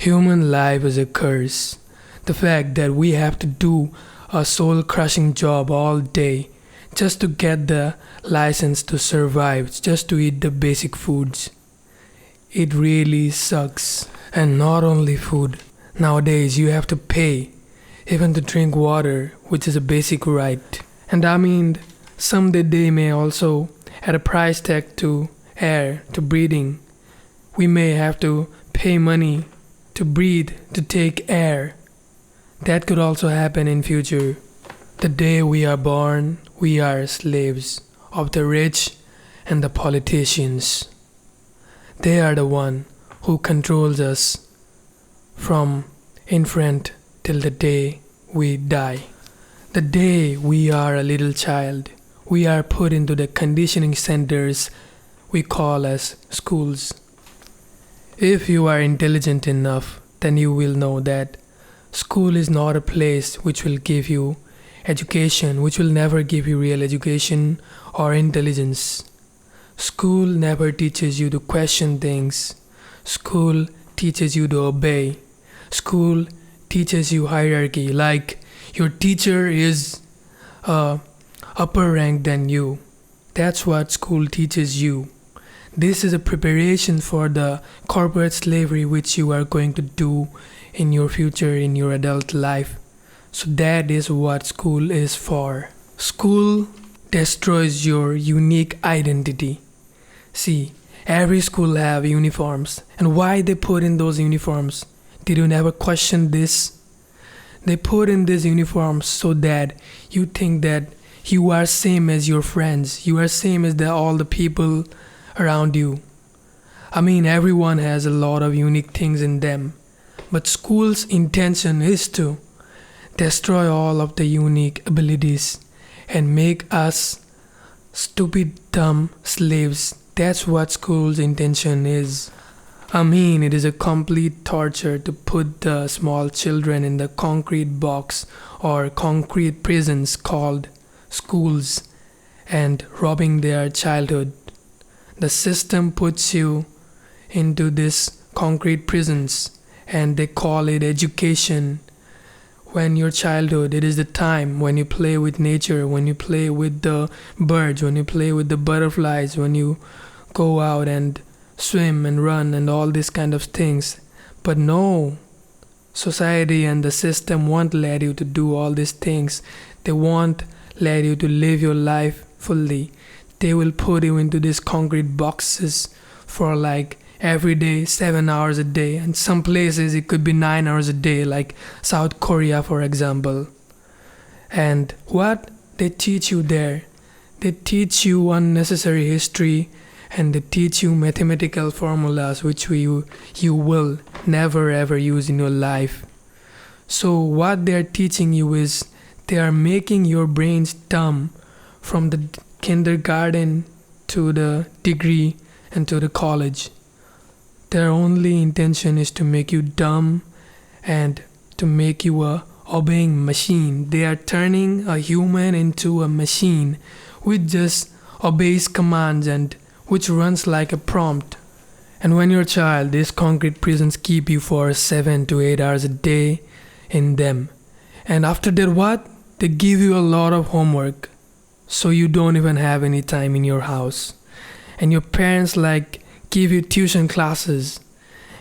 Human life is a curse. The fact that we have to do a soul crushing job all day just to get the license to survive, just to eat the basic foods. It really sucks. And not only food. Nowadays you have to pay even to drink water, which is a basic right. And I mean, someday they may also add a price tag to air, to breathing. We may have to pay money to breathe, to take air. That could also happen in future. The day we are born, we are slaves of the rich and the politicians. They are the one who controls us from infant till the day we die. The day we are a little child, we are put into the conditioning centers we call as schools. If you are intelligent enough, then you will know that school is not a place which will give you education, which will never give you real education or intelligence. School never teaches you to question things. School teaches you to obey. School teaches you hierarchy, like your teacher is upper rank than you. That's what school teaches you. This is a preparation for the corporate slavery which you are going to do in your future, in your adult life. So that is what school is for. School destroys your unique identity. See, every school have uniforms. And why they put in those uniforms? Did you never question this? They put in these uniforms so that you think that you are same as your friends. You are same as all the people around you. I mean, everyone has a lot of unique things in them. But school's intention is to destroy all of the unique abilities and make us stupid, dumb slaves. That's what school's intention is. I mean, it is a complete torture to put the small children in the concrete box or concrete prisons called schools and robbing their childhood. The system puts you into these concrete prisons and they call it education. When your childhood, it is the time when you play with nature, when you play with the birds, when you play with the butterflies, when you go out and swim and run and all these kind of things. But no, society and the system won't let you to do all these things. They won't let you to live your life fully. They will put you into these concrete boxes for like every day, 7 hours a day. And some places it could be 9 hours a day, like South Korea, for example. And what they teach you there? They teach you unnecessary history and they teach you mathematical formulas which you will never ever use in your life. So what they are teaching you is they are making your brains dumb from the kindergarten to the degree and to the college. Their only intention is to make you dumb and to make you a obeying machine. They are turning a human into a machine which just obeys commands and which runs like a prompt. And when you're a child, these concrete prisons keep you for 7 to 8 hours a day in them. And after that, what? They give you a lot of homework. So you don't even have any time in your house. And your parents give you tuition classes.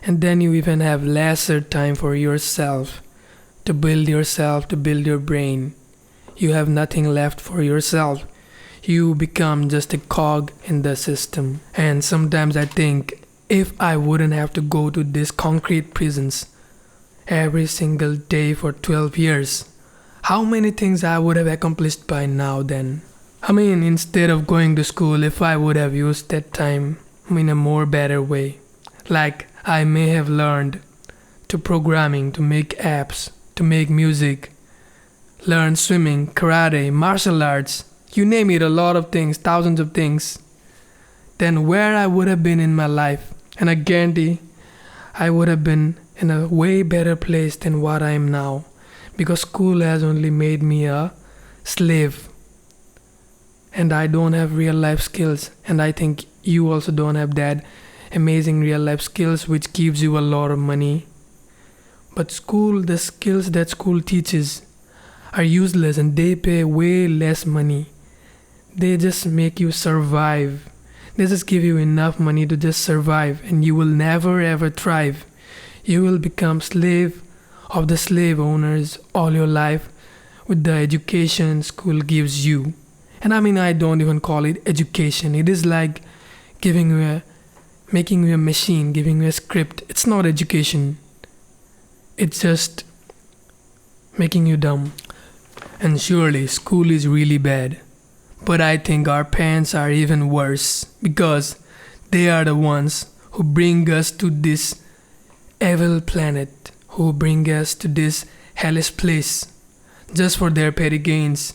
And then you even have lesser time for yourself, to build your brain. You have nothing left for yourself. You become just a cog in the system. And sometimes I think, if I wouldn't have to go to these concrete prisons every single day for 12 years, how many things I would have accomplished by now then? I mean, instead of going to school, if I would have used that time in a more better way, like I may have learned to programming, to make apps, to make music, learn swimming, karate, martial arts, you name it, a lot of things, thousands of things, then where I would have been in my life. And I guarantee I would have been in a way better place than what I am now, because school has only made me a slave. And I don't have real life skills, and I think you also don't have that amazing real life skills which gives you a lot of money. But the skills that school teaches are useless and they pay way less money. They just make you survive. They just give you enough money to just survive, and you will never ever thrive. You will become slave of the slave owners all your life with the education school gives you. And I don't even call it education. It is like making you a machine, giving you a script. It's not education. It's just making you dumb. And surely school is really bad. But I think our parents are even worse because they are the ones who bring us to this evil planet, who bring us to this hellish place just for their petty gains.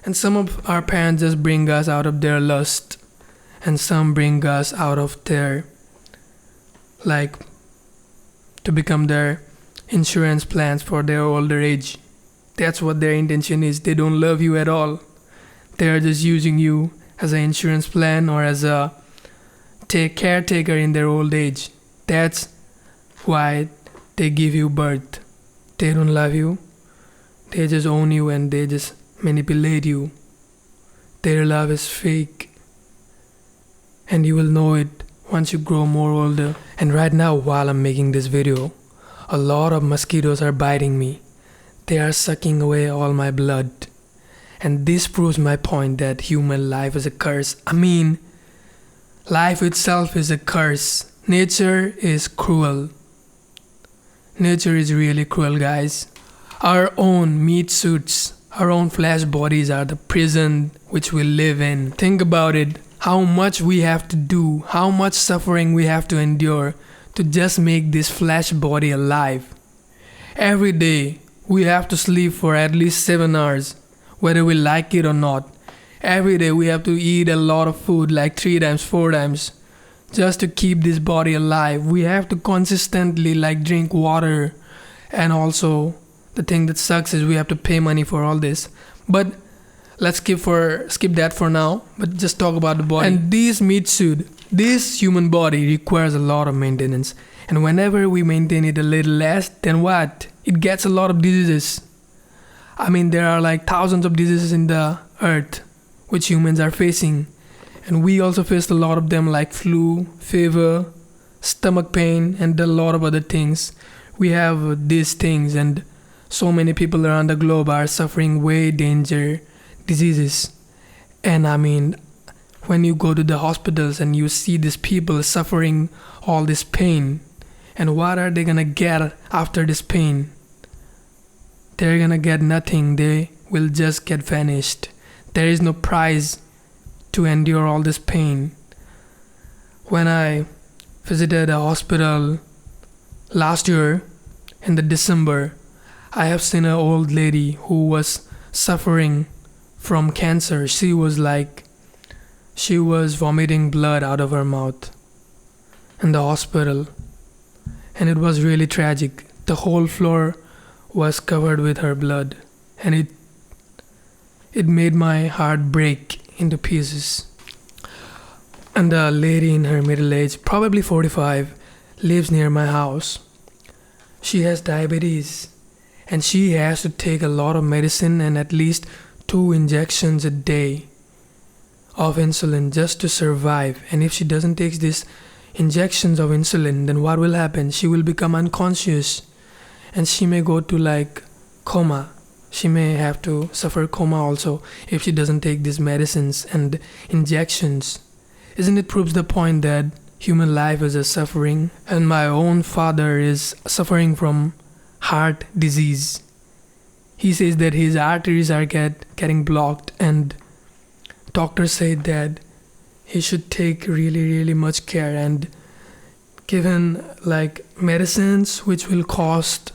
And some of our parents just bring us out of their lust, and some bring us out of their, to become their insurance plans for their older age. That's what their intention is. They don't love you at all. They are just using you as an insurance plan or as a caretaker in their old age. That's why they give you birth. They don't love you. They just own you and they just manipulate you. Their love is fake. And you will know it once you grow more older. And right now, while I'm making this video, a lot of mosquitoes are biting me. They are sucking away all my blood. And this proves my point that human life is a curse. Life itself is a curse. Nature is cruel. Nature is really cruel, guys. Our own meat suits, our own flesh bodies are the prison which we live in. Think about it. How much we have to do, how much suffering we have to endure to just make this flesh body alive. Every day, we have to sleep for at least 7 hours, whether we like it or not. Every day, we have to eat a lot of food, like 3 times, 4 times, just to keep this body alive. We have to consistently drink water, and also the thing that sucks is we have to pay money for all this. But let's skip that for now, but just talk about the body. And this human body requires a lot of maintenance. And whenever we maintain it a little less, then what? It gets a lot of diseases. There are thousands of diseases in the earth which humans are facing. And we also face a lot of them, like flu, fever, stomach pain, and a lot of other things. We have these things, and so many people around the globe are suffering way danger diseases. And when you go to the hospitals and you see these people suffering all this pain, and what are they gonna get after this pain? They're gonna get nothing. They will just get vanished. There is no prize to endure all this pain. When I visited a hospital last year in the December, I have seen an old lady who was suffering from cancer. She was vomiting blood out of her mouth in the hospital, and it was really tragic. The whole floor was covered with her blood, and it made my heart break into pieces. And the lady in her middle age, probably 45, lives near my house. She has diabetes, and she has to take a lot of medicine and at least 2 injections a day of insulin just to survive. And if she doesn't take these injections of insulin, then what will happen? She will become unconscious, and she may go to coma. She may have to suffer coma also if she doesn't take these medicines and injections. Isn't it proves the point that human life is a suffering? And my own father is suffering from heart disease. He says that his arteries are getting blocked, and doctors say that he should take really, really much care and given medicines which will cost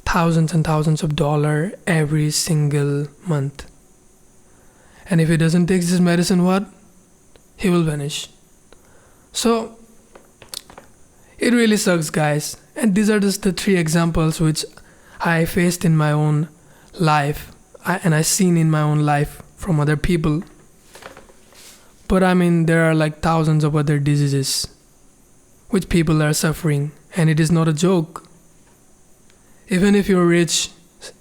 thousands and thousands of dollars every single month. And if he doesn't take this medicine, what? He will vanish. So it really sucks, guys. And these are just the 3 examples which I faced in my own life, and I seen in my own life from other people. But there are thousands of other diseases which people are suffering, and it is not a joke. Even if you're rich,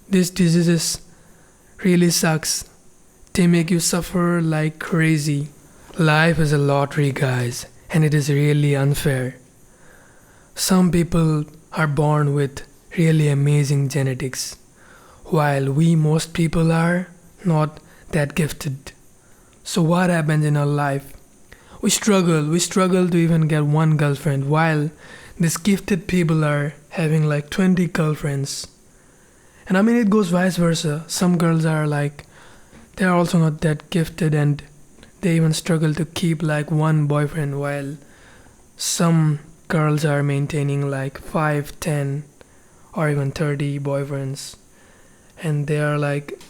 these diseases really sucks. They make you suffer like crazy. Life is a lottery, guys, and it is really unfair. Some people are born with really amazing genetics, while most people are not that gifted. So what happens in our life? We struggle to even get one girlfriend, while these gifted people are having like 20 girlfriends. And I mean, it goes vice versa. Some girls are like, they're also not that gifted and they even struggle to keep like one boyfriend, while some girls are maintaining like 5, 10, or even 30 boyfriends. And they are like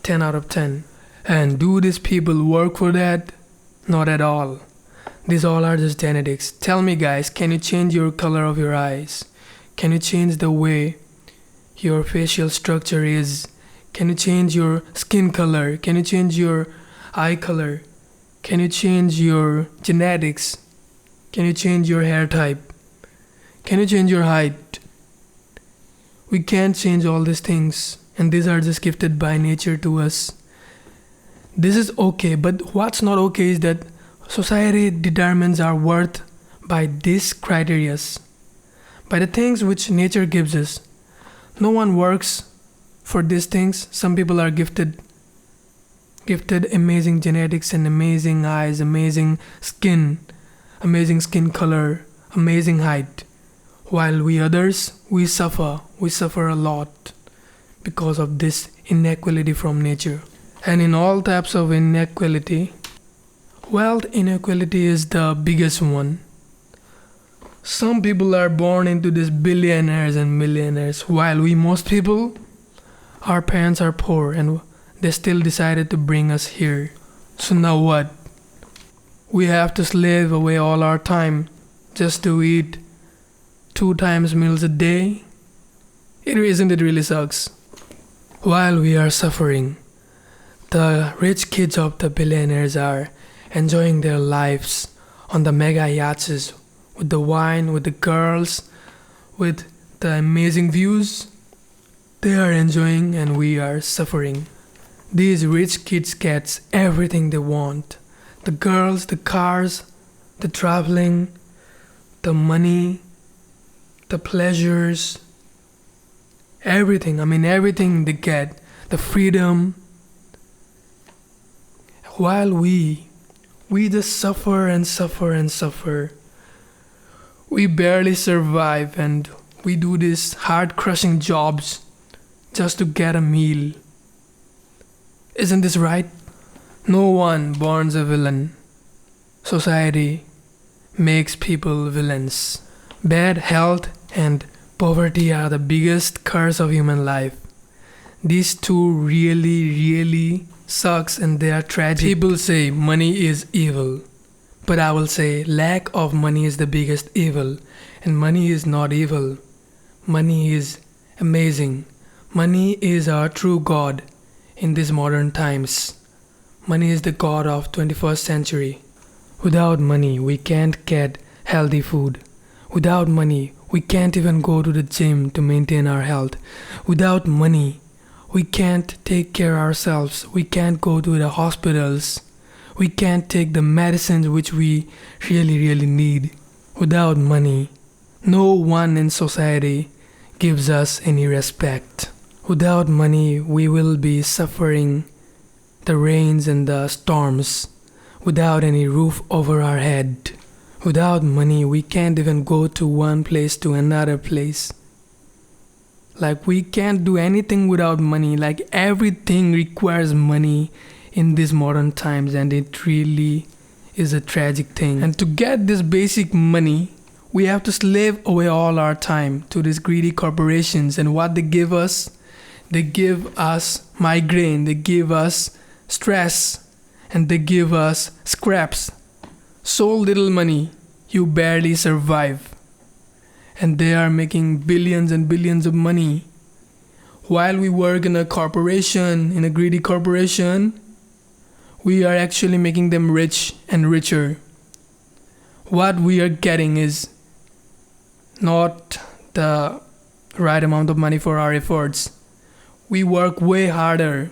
10 out of 10. And do these people work for that? Not at all. These all are just genetics. Tell me, guys, can you change your color of your eyes? Can you change the way your facial structure is? Can you change your skin color? Can you change your eye color? Can you change your genetics? Can you change your hair type? Can you change your height? We can't change all these things, and these are just gifted by nature to us. This is okay, but what's not okay is that society determines our worth by these criterias, by the things which nature gives us. No one works for these things. Some people are gifted amazing genetics and amazing eyes, amazing skin color, amazing height, while we others, we suffer a lot because of this inequality from nature. And in all types of inequality, wealth inequality is the biggest one. Some people are born into these billionaires and millionaires, while most people, our parents are poor and they still decided to bring us here. So now what? We have to slave away all our time just to eat 2 times meals a day? Isn't it really sucks? While we are suffering, the rich kids of the billionaires are enjoying their lives on the mega yachts with the wine, with the girls, with the amazing views. They are enjoying and we are suffering. These rich kids get everything they want. The girls, the cars, the traveling, the money, the pleasures, everything. I mean, everything they get. The freedom. While we just suffer and suffer and suffer. We barely survive and we do these heart-crushing jobs just to get a meal. Isn't this right? No one borns a villain. Society makes people villains. Bad health and poverty are the biggest curse of human life. These two really sucks and they are tragic. People say money is evil, but I will say lack of money is the biggest evil. And money is not evil. Money is amazing. Money is our true God in these modern times. Money is the God of 21st century. Without money, we can't get healthy food. Without money, we can't even go to the gym to maintain our health. Without money, we can't take care of ourselves. We can't go to the hospitals. We can't take the medicines which we really need. Without money, no one in society gives us any respect. Without money, we will be suffering the rains and the storms without any roof over our head. Without money, we can't even go to one place to another place. Like, we can't do anything without money. Like, everything requires money in these modern times, and it really is a tragic thing. And to get this basic money, we have to slave away all our time to these greedy corporations. And what they give us migraine, they give us stress, and they give us scraps. So little money, you barely survive. And they are making billions and billions of money. While we work in a corporation, in a greedy corporation, we are actually making them rich and richer. What we are getting is not the right amount of money for our efforts. We work way harder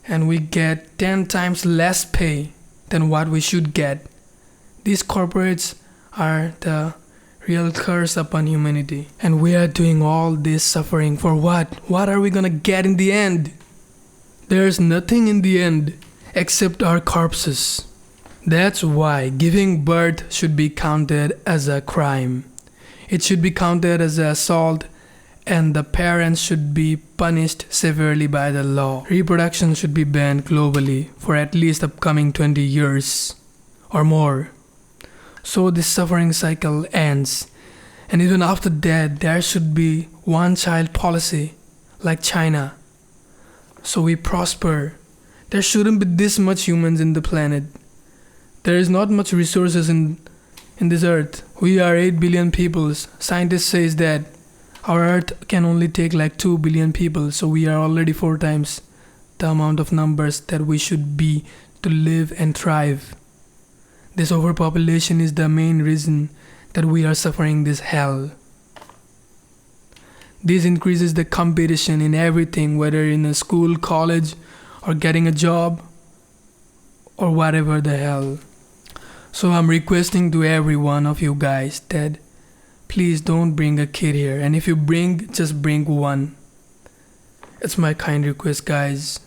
and we get 10 times less pay than what we should get. These corporates are the real curse upon humanity. And we are doing all this suffering for what? What are we gonna get in the end? There's nothing in the end except our corpses. That's why giving birth should be counted as a crime. It should be counted as an assault, and the parents should be punished severely by the law. Reproduction should be banned globally for at least upcoming 20 years or more. So this suffering cycle ends. And even after that, there should be one-child policy like China. So we prosper. There shouldn't be this much humans in the planet. There is not much resources in this earth. We are 8 billion people. Scientists say that our earth can only take like 2 billion people. So we are already 4 times the amount of numbers that we should be to live and thrive. This overpopulation is the main reason that we are suffering this hell. This increases the competition in everything, whether in a school, college, or getting a job, or whatever the hell. So I'm requesting to every one of you guys that please don't bring a kid here. And if you bring, just bring one. It's my kind request, guys.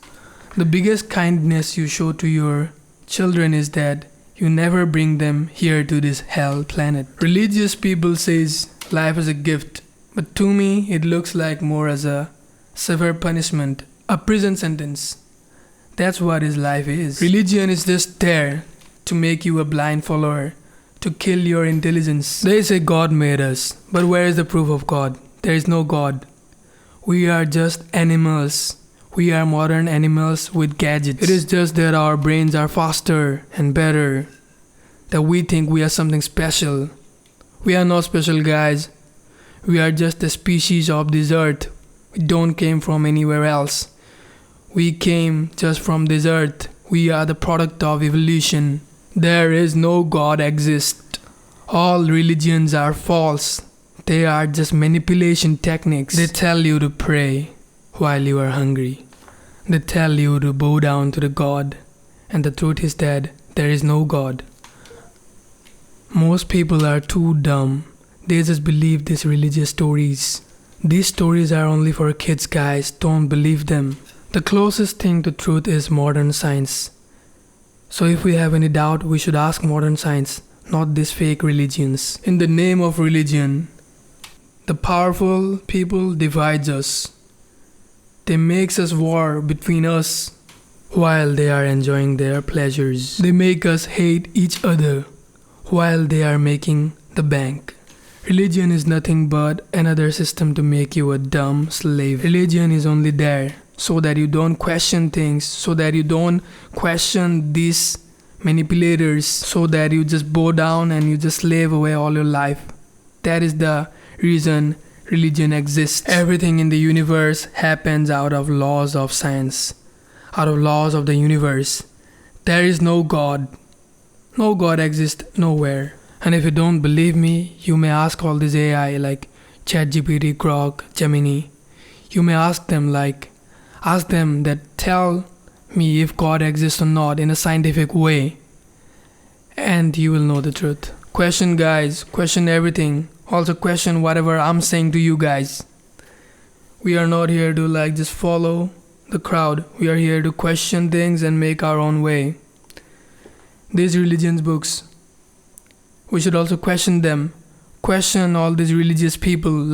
The biggest kindness you show to your children is that you never bring them here to this hell planet. Religious people says life is a gift, but to me it looks like more as a severe punishment, a prison sentence. That's what his life is. Religion is just there to make you a blind follower, to kill your intelligence. They say God made us, but where is the proof of God? There is no God. We are just animals. We are modern animals with gadgets. It is just that our brains are faster and better, that we think we are something special. We are not special, guys. We are just a species of this earth. We don't came from anywhere else. We came just from this earth. We are the product of evolution. There is no God exists. All religions are false. They are just manipulation techniques. They tell you to pray while you are hungry. They tell you to bow down to the God. And the truth is that there is no God. Most people are too dumb. They just believe these religious stories. These stories are only for kids, guys. Don't believe them. The closest thing to truth is modern science. So if we have any doubt, we should ask modern science, not these fake religions. In the name of religion, the powerful people divides us. They makes us war between us while they are enjoying their pleasures. They make us hate each other while they are making the bank. Religion is nothing but another system to make you a dumb slave. Religion is only there so that you don't question things, so that you don't question these manipulators, so that you just bow down and you just slave away all your life. That is the reason religion exists. Everything in the universe happens out of laws of science, out of laws of the universe. There is no God. No God exists nowhere. And if you don't believe me, you may ask all this AI like ChatGPT, Grok, Gemini. You may ask them that tell me if God exists or not in a scientific way. And you will know the truth. Question, guys. Question everything. Also question whatever I'm saying to you guys. We are not here to just follow the crowd. We are here to question things and make our own way. These religions books, we should also question them. Question all these religious people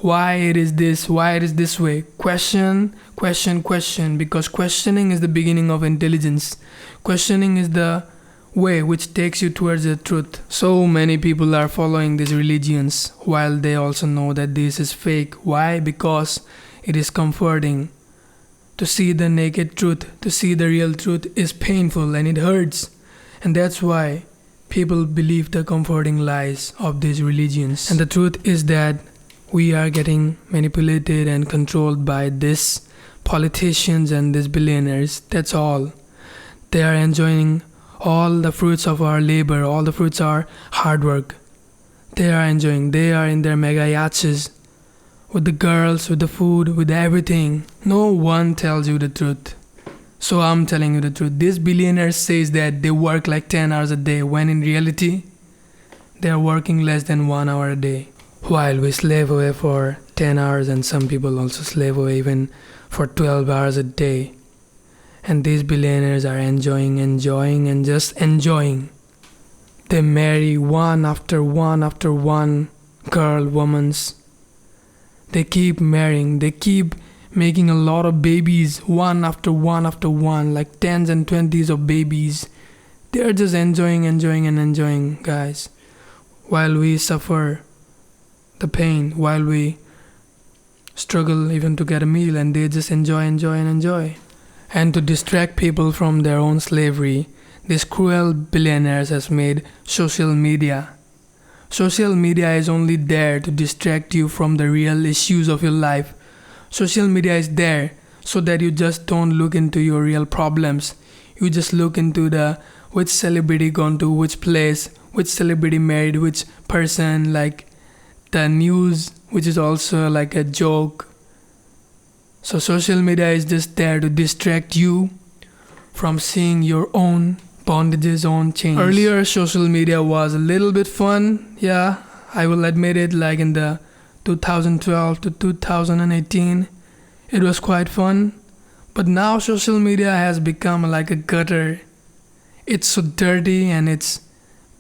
why it is this, why it is this way. Question, because questioning is the beginning of intelligence. Questioning is the way which takes you towards the truth. So many people are following these religions while they also know that this is fake. Why? Because it is comforting. To see the naked truth, to see the real truth is painful and it hurts. And that's why people believe the comforting lies of these religions. And the truth is that we are getting manipulated and controlled by these politicians and these billionaires. That's all. They are enjoying all the fruits of our labor, all the fruits of our hard work. They are enjoying. They are in their mega yachts with the girls, with the food, with everything. No one tells you the truth. So I'm telling you the truth. This billionaire says that they work like 10 hours a day, when in reality, they are working less than 1 hour a day. While we slave away for 10 hours, and some people also slave away even for 12 hours a day. And these billionaires are enjoying and just enjoying. They marry one after one girl, womans. They keep marrying, they keep making a lot of babies, one after one, like 10s and 20s of babies. They're just enjoying, guys. While we suffer the pain, while we struggle even to get a meal, and they just enjoy. And to distract people from their own slavery, these cruel billionaires has made social media. Social media is only there to distract you from the real issues of your life. Social media is there so that you just don't look into your real problems. You just look into the which celebrity gone to which place, which celebrity married which person, like the news, which is also like a joke. So social media is just there to distract you from seeing your own bondages, own change. Earlier, social media was a little bit fun. Yeah, I will admit it, like in the 2012 to 2018, it was quite fun. But now social media has become like a gutter. It's so dirty, and it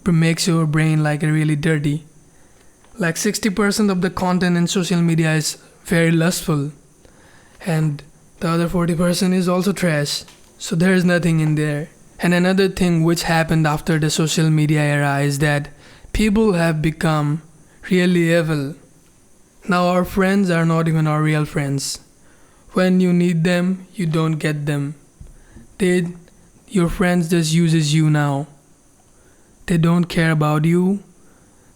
makes your brain like really dirty. Like 60% of the content in social media is very lustful, and the other 40% is also trash. So there is nothing in there. And another thing which happened after the social media era is that people have become really evil. Now our friends are not even our real friends. When you need them, you don't get them. Your friends just uses you now. They don't care about you.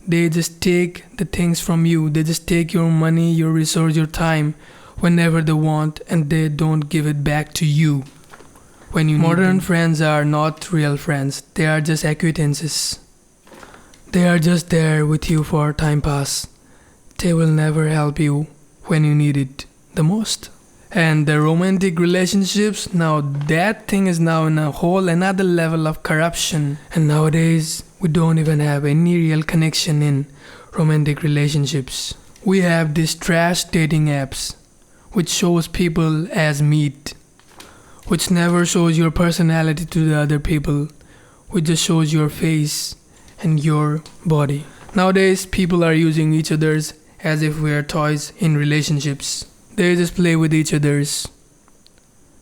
They just take the things from you. They just take your money, your resource, your time whenever they want, and they don't give it back to you when you need them. Modern friends are not real friends. They are just acquaintances. They are just there with you for time pass. They will never help you when you need it the most. And the romantic relationships, now that thing is now in a whole another level of corruption. And nowadays, we don't even have any real connection in romantic relationships. We have these trash dating apps, which shows people as meat, which never shows your personality to the other people, which just shows your face and your body. Nowadays, people are using each other's as if we are toys in relationships. They just play with each other's.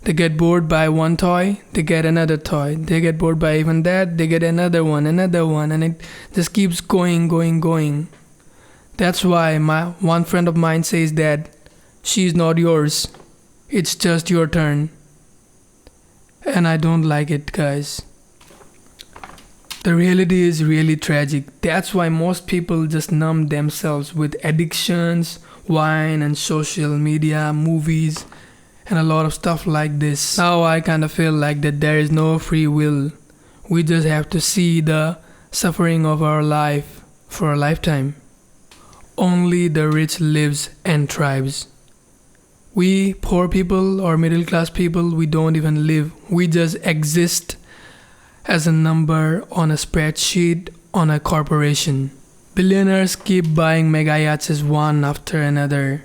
They get bored by one toy, they get another toy. They get bored by even that, they get another one, and it just keeps going. That's why one friend of mine says that she's not yours, it's just your turn. And I don't like it, guys. The reality is really tragic. That's why most people just numb themselves with addictions, wine and social media, movies, and a lot of stuff like this. Now I kind of feel like that there is no free will. We just have to see the suffering of our life for a lifetime. Only the rich lives and thrives. We poor people or middle class people, we don't even live. We just exist as a number on a spreadsheet on a corporation. Billionaires keep buying mega yachts one after another,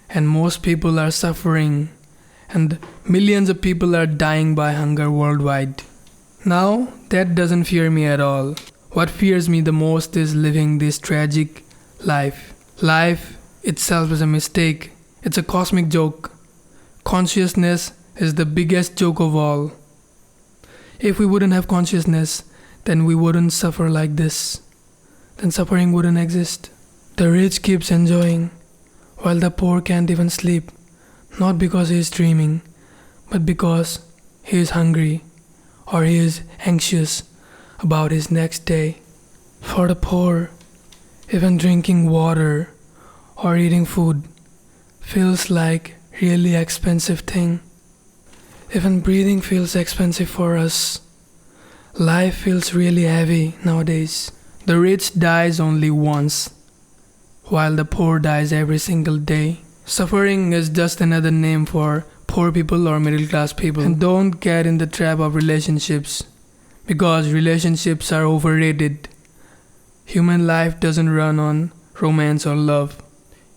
and most people are suffering, and millions of people are dying by hunger worldwide. Now, that doesn't fear me at all. What fears me the most is living this tragic life. Life itself is a mistake. It's a cosmic joke. Consciousness is the biggest joke of all. If we wouldn't have consciousness, then we wouldn't suffer like this. Then suffering wouldn't exist. The rich keeps enjoying, while the poor can't even sleep, not because he is dreaming, but because he is hungry or he is anxious about his next day. For the poor, even drinking water or eating food feels like really expensive thing. Even breathing feels expensive for us. Life feels really heavy nowadays. The rich dies only once, while the poor dies every single day. Suffering is just another name for poor people or middle class people. And don't get in the trap of relationships, because relationships are overrated. Human life doesn't run on romance or love.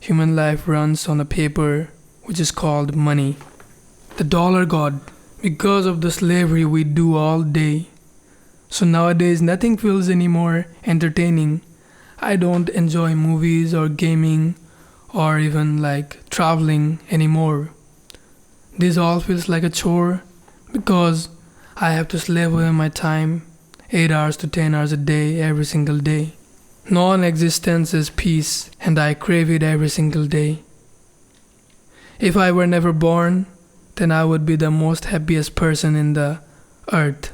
Human life runs on a paper which is called money. The dollar god, because of the slavery we do all day. So nowadays nothing feels any more entertaining. I don't enjoy movies or gaming or even like traveling anymore. This all feels like a chore because I have to slave away my time 8 hours to 10 hours a day every single day. Non-existence is peace, and I crave it every single day. If I were never born, then I would be the most happiest person in the earth.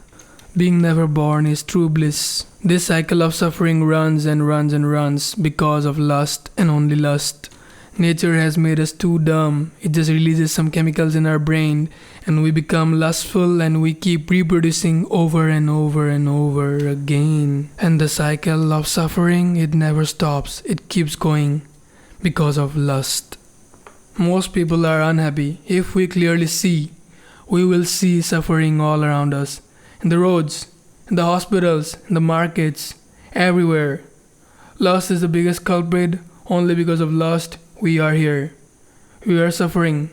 Being never born is true bliss. This cycle of suffering runs and runs and runs because of lust and only lust. Nature has made us too dumb. It just releases some chemicals in our brain and we become lustful and we keep reproducing over and over and over again. And the cycle of suffering, it never stops. It keeps going because of lust. Most people are unhappy. If we clearly see, we will see suffering all around us. In the roads, in the hospitals, in the markets, everywhere. Lust is the biggest culprit. Only because of lust, we are here. We are suffering.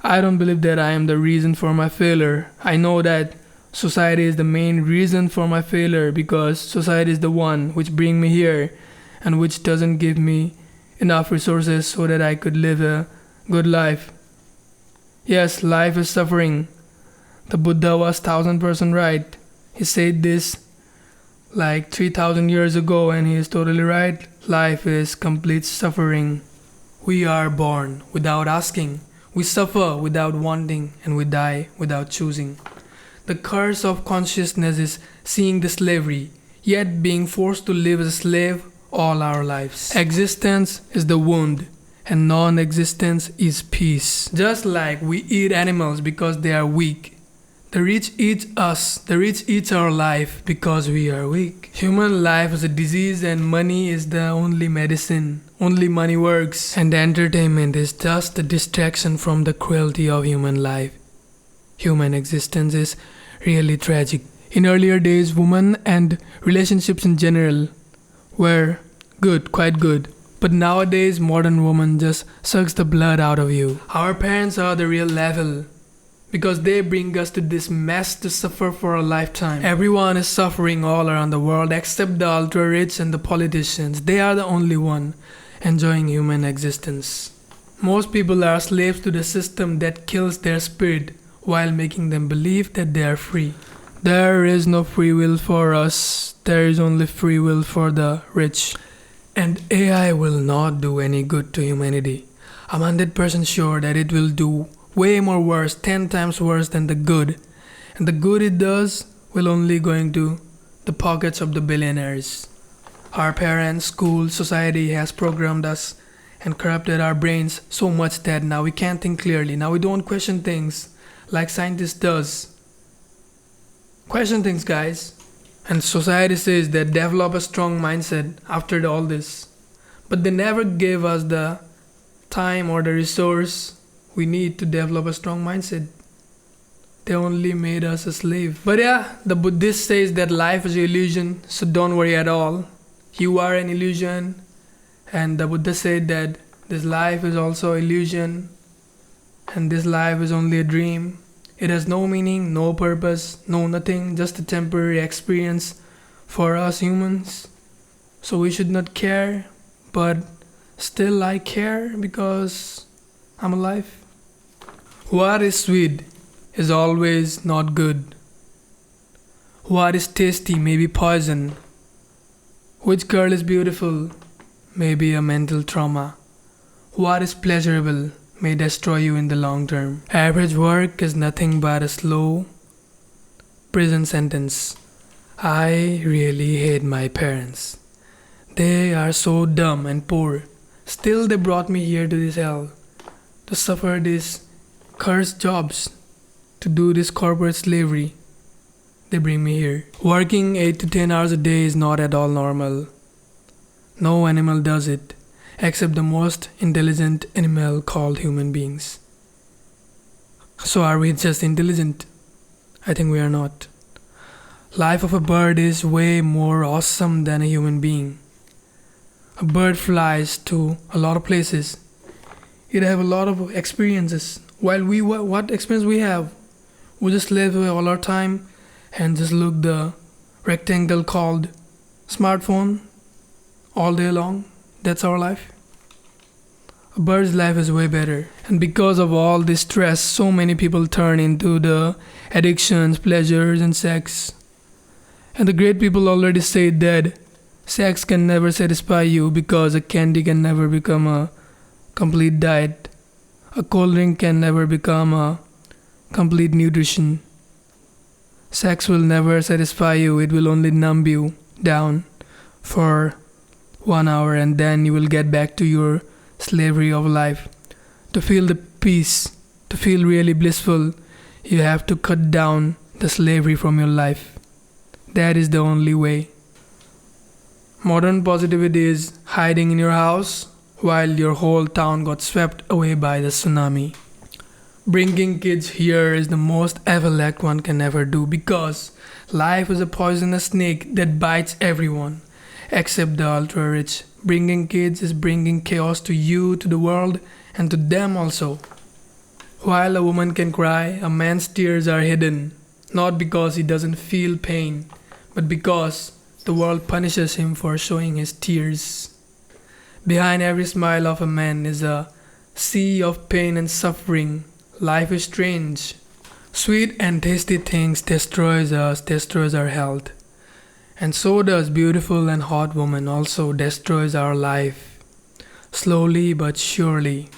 I don't believe that I am the reason for my failure. I know that society is the main reason for my failure because society is the one which brings me here and which doesn't give me enough resources so that I could live a good life. Yes, life is suffering. The Buddha was 1000% right. He said this like 3000 years ago and he is totally right. Life is complete suffering. We are born without asking. We suffer without wanting and we die without choosing. The curse of consciousness is seeing the slavery, yet being forced to live as a slave all our lives. Existence is the wound and non-existence is peace. Just like we eat animals because they are weak. The rich eat us. The rich eats our life because we are weak. Human life is a disease and money is the only medicine. Only money works. And entertainment is just a distraction from the cruelty of human life. Human existence is really tragic. In earlier days, women and relationships in general were good, quite good. But nowadays, modern woman just sucks the blood out of you. Our parents are the real level. Because they bring us to this mess to suffer for a lifetime. Everyone is suffering all around the world except the ultra rich and the politicians. They are the only one enjoying human existence. Most people are slaves to the system that kills their spirit while making them believe that they are free. There is no free will for us. There is only free will for the rich. And AI will not do any good to humanity. I'm 100% sure that it will do way more worse, 10 times worse than the good. And the good it does will only go into the pockets of the billionaires. Our parents, school, society has programmed us and corrupted our brains so much that now we can't think clearly. Now we don't question things like scientists does. Question things, guys. And society says that develop a strong mindset after all this. But they never gave us the time or the resource we need to develop a strong mindset. They only made us a slave. But yeah, the Buddhist says that life is an illusion, so don't worry at all. You are an illusion. And the Buddha said that this life is also illusion. And this life is only a dream. It has no meaning, no purpose, no nothing, just a temporary experience for us humans. So we should not care, but still I care because I'm alive. What is sweet is always not good. What is tasty may be poison. Which girl is beautiful may be a mental trauma. What is pleasurable may destroy you in the long term. Average work is nothing but a slow prison sentence. I really hate my parents. They are so dumb and poor. Still they brought me here to this hell to suffer these cursed jobs, to do this corporate slavery. They bring me here. Working 8 to 10 hours a day is not at all normal. No animal does it. except the most intelligent animal called human beings. So are we just intelligent? I think we are not. Life of a bird is way more awesome than a human being. A bird flies to a lot of places. It have a lot of experiences. While what experience we have? We just live all our time and just look the rectangle called smartphone all day long. That's our life. A bird's life is way better. And because of all this stress, so many people turn into the addictions, pleasures, and sex. And the great people already said that sex can never satisfy you because a candy can never become a complete diet. A cold drink can never become a complete nutrition. Sex will never satisfy you, it will only numb you down for 1 hour and then you will get back to your slavery of life. To feel the peace, to feel really blissful, you have to cut down the slavery from your life. That is the only way. Modern positivity is hiding in your house while your whole town got swept away by the tsunami. Bringing kids here is the most evil act one can ever do because life is a poisonous snake that bites everyone except the ultra rich. Bringing kids is bringing chaos to you, to the world, and to them also. While a woman can cry, a man's tears are hidden, not because he doesn't feel pain, but because the world punishes him for showing his tears. Behind every smile of a man is a sea of pain and suffering. Life is strange. Sweet and tasty things destroys us, destroys our health. And so does beautiful and hot woman also destroys our life. Slowly but surely.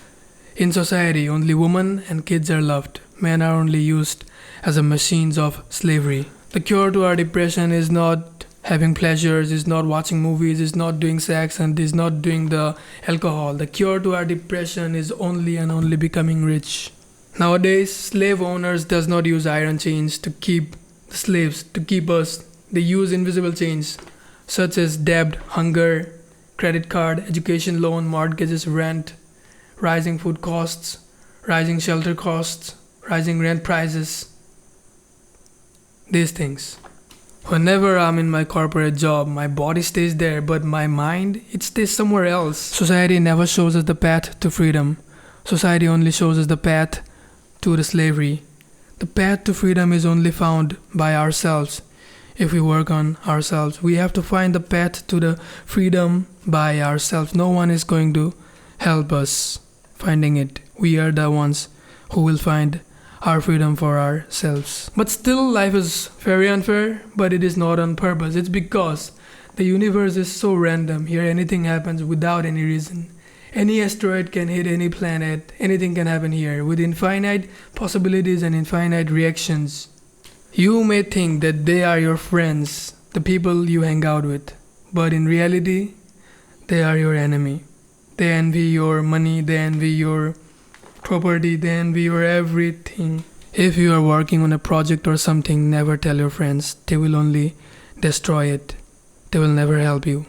In society, only women and kids are loved. Men are only used as a machines of slavery. The cure to our depression is not having pleasures, is not watching movies, is not doing sex, and is not doing the alcohol. The cure to our depression is only and only becoming rich. Nowadays, slave owners does not use iron chains to keep the slaves, to keep us. They use invisible chains such as debt, hunger, credit card, education loan, mortgages, rent, rising food costs, rising shelter costs, rising rent prices. These things. Whenever I'm in my corporate job, my body stays there, but my mind, it stays somewhere else. Society never shows us the path to freedom. Society only shows us the path to the slavery. The path to freedom is only found by ourselves. If we work on ourselves, we have to find the path to the freedom by ourselves. No one is going to help us finding it. We are the ones who will find our freedom for ourselves. But still, life is very unfair, but it is not on purpose. It's because the universe is so random. Here anything happens without any reason. Any asteroid can hit any planet. Anything can happen here with infinite possibilities and infinite reactions. You may think that they are your friends, the people you hang out with, but in reality, they are your enemy. They envy your money, they envy your property, they envy your everything. If you are working on a project or something, never tell your friends. They will only destroy it. They will never help you.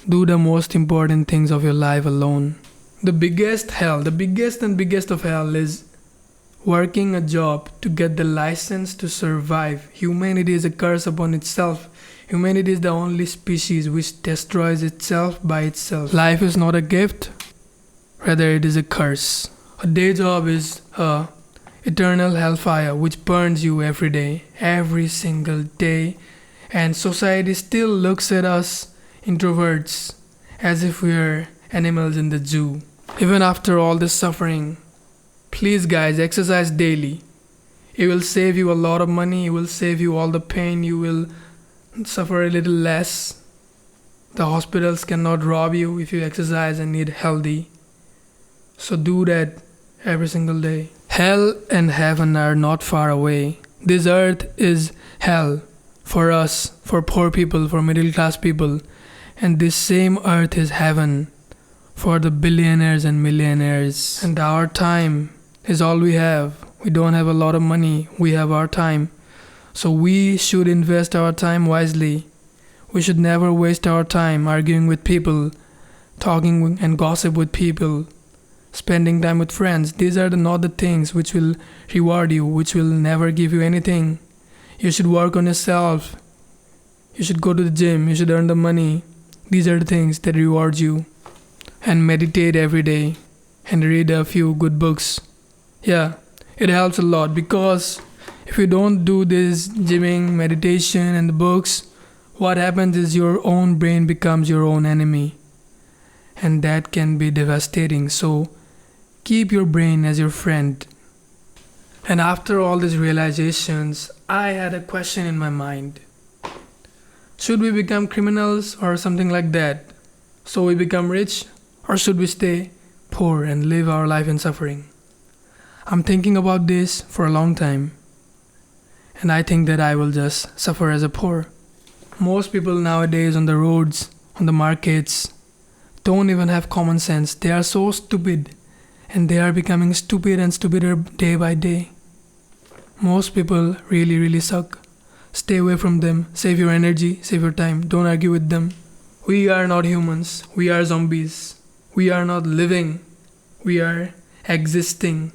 Do the most important things of your life alone. The biggest and biggest of hell is working a job to get the license to survive. Humanity is a curse upon itself. Humanity is the only species which destroys itself by itself. Life is not a gift, rather it is a curse. A day job is a eternal hellfire which burns you every day, every single day. And society still looks at us introverts as if we are animals in the zoo. Even after all this suffering, please guys, exercise daily. It will save you a lot of money, it will save you all the pain, you will suffer a little less. The hospitals cannot rob you if you exercise and eat healthy. So do that every single day. Hell and heaven are not far away. This earth is hell for us, for poor people, for middle class people. And this same earth is heaven for the billionaires and millionaires. And our time is all we have. We don't have a lot of money, we have our time. So we should invest our time wisely. We should never waste our time arguing with people talking and gossip with people, spending time with friends. These are not the things which will reward you, which will never give you anything. You should work on yourself. You should go to the gym. You should earn the money. These are the things that reward you. And meditate every day and read a few good books. Yeah, it helps a lot, because if you don't do this gymming, meditation and the books, what happens is your own brain becomes your own enemy. And that can be devastating. So keep your brain as your friend. And after all these realizations, I had a question in my mind. Should we become criminals or something like that, so we become rich? Or should we stay poor and live our life in suffering? I'm thinking about this for a long time. And I think that I will just suffer as a poor. Most people nowadays on the roads, on the markets, don't even have common sense. They are so stupid. And they are becoming stupid and stupider day by day. Most people really, really suck. Stay away from them. Save your energy, save your time. Don't argue with them. We are not humans. We are zombies. We are not living. We are existing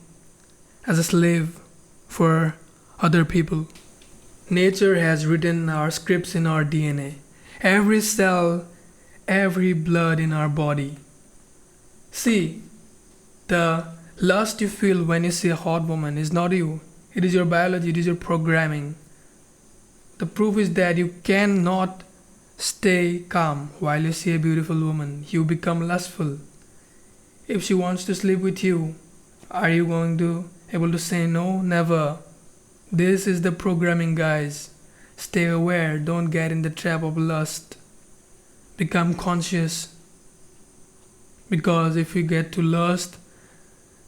as a slave for other people. Nature has written our scripts in our DNA. Every cell, every blood in our body. See, the lust you feel when you see a hot woman is not you. It is your biology, it is your programming. The proof is that you cannot stay calm while you see a beautiful woman. You become lustful. If she wants to sleep with you, are you going to able to say no? Never. This is the programming, guys. Stay aware. Don't get in the trap of lust. Become conscious. Because if we get to lust,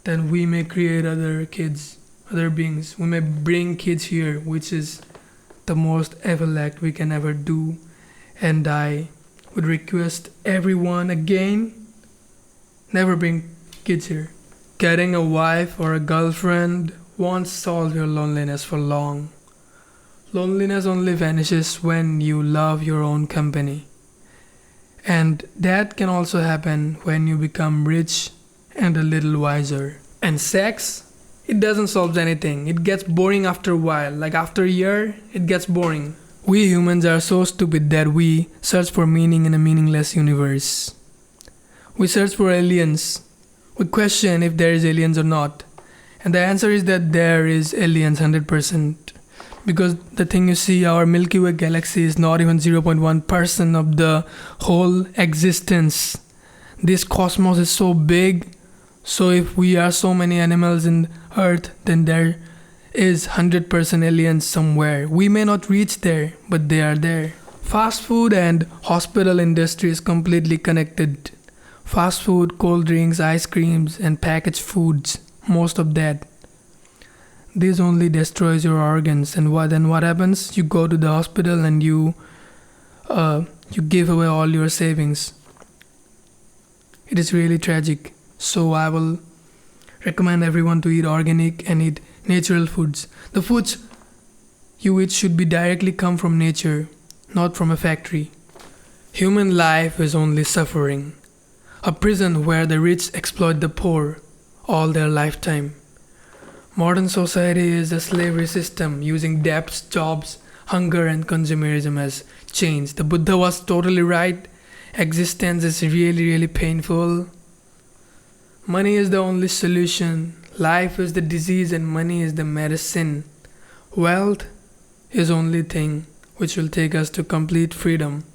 then we may create other kids, other beings. We may bring kids here, which is the most evil act we can ever do. And I would request everyone again, never bring kids here. Getting a wife or a girlfriend won't solve your loneliness for long. Loneliness only vanishes when you love your own company. And that can also happen when you become rich and a little wiser. And sex, it doesn't solve anything. It gets boring after a while. Like after a year, it gets boring. We humans are so stupid that we search for meaning in a meaningless universe. We search for aliens. We question if there is aliens or not. And the answer is that there is aliens 100%. Because the thing you see, our Milky Way galaxy is not even 0.1% of the whole existence. This cosmos is so big. So if we are so many animals in Earth, then there is 100% aliens somewhere. We may not reach there, but they are there. Fast food and hospital industry is completely connected. Fast food, cold drinks, ice creams and packaged foods, most of that. This only destroys your organs, and then what happens? You go to the hospital and you give away all your savings. It is really tragic. So I will recommend everyone to eat organic and eat natural foods. The foods you eat should be directly come from nature, not from a factory. Human life is only suffering. A prison where the rich exploit the poor all their lifetime. Modern society is a slavery system using debts, jobs, hunger and consumerism as chains. The Buddha was totally right. Existence is really, really painful. Money is the only solution. Life is the disease and money is the medicine. Wealth is only thing which will take us to complete freedom.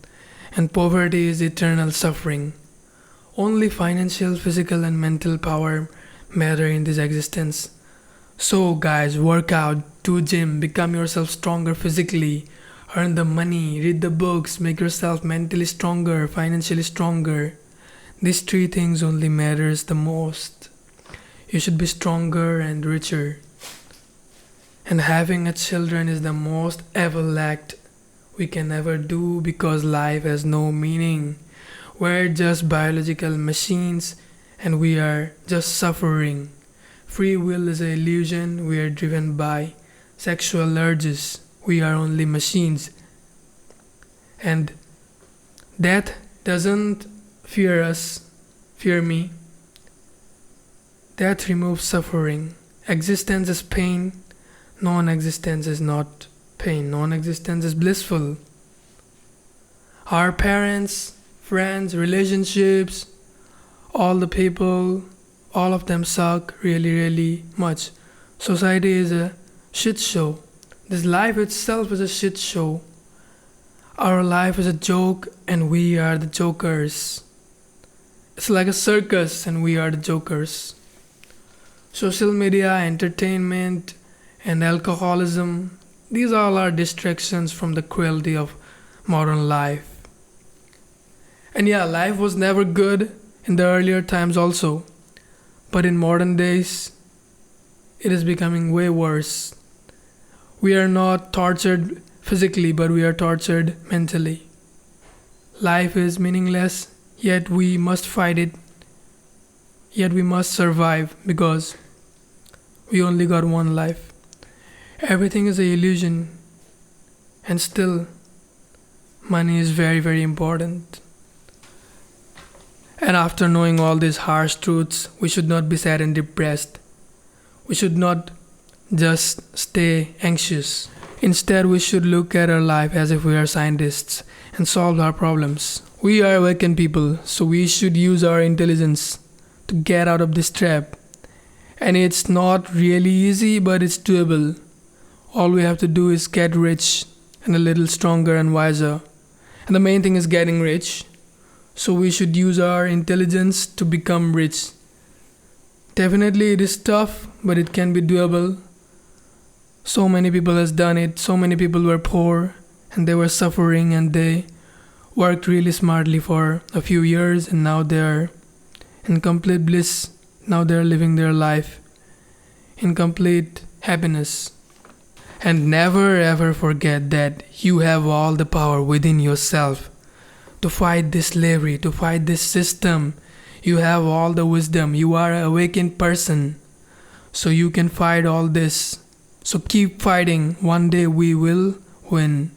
And poverty is eternal suffering. Only financial, physical and mental power matter in this existence. So guys, work out, do gym, become yourself stronger physically, earn the money, read the books, make yourself mentally stronger, financially stronger. These three things only matters the most. You should be stronger and richer. And having a children is the most evil act we can ever do, because life has no meaning. We're just biological machines and we are just suffering. Free will is an illusion. We are driven by sexual urges. We are only machines. And death doesn't fear us Fear me. Death removes suffering. Existence is pain. Non-existence is not pain. Non-existence is blissful. Our parents, friends, relationships, all the people, all of them suck really, really much. Society is a shit show. This life itself is a shit show. Our life is a joke and we are the jokers. It's like a circus and we are the jokers. Social media, entertainment, and alcoholism, these all are distractions from the cruelty of modern life. And yeah, life was never good in the earlier times also. But in modern days, it is becoming way worse. We are not tortured physically, but we are tortured mentally. Life is meaningless, yet we must fight it. Yet we must survive because we only got one life. Everything is an illusion, and still, money is very, very important. And after knowing all these harsh truths, we should not be sad and depressed. We should not just stay anxious. Instead, we should look at our life as if we are scientists and solve our problems. We are awakened people, so we should use our intelligence to get out of this trap. And it's not really easy, but it's doable. All we have to do is get rich and a little stronger and wiser. And the main thing is getting rich. So we should use our intelligence to become rich. Definitely it is tough, but it can be doable. So many people has done it. So many people were poor and they were suffering and they worked really smartly for a few years and now they are in complete bliss. Now they are living their life in complete happiness. And never ever forget that you have all the power within yourself to fight this slavery, to fight this system. You have all the wisdom. You are an awakened person. So you can fight all this. So keep fighting. One day we will win.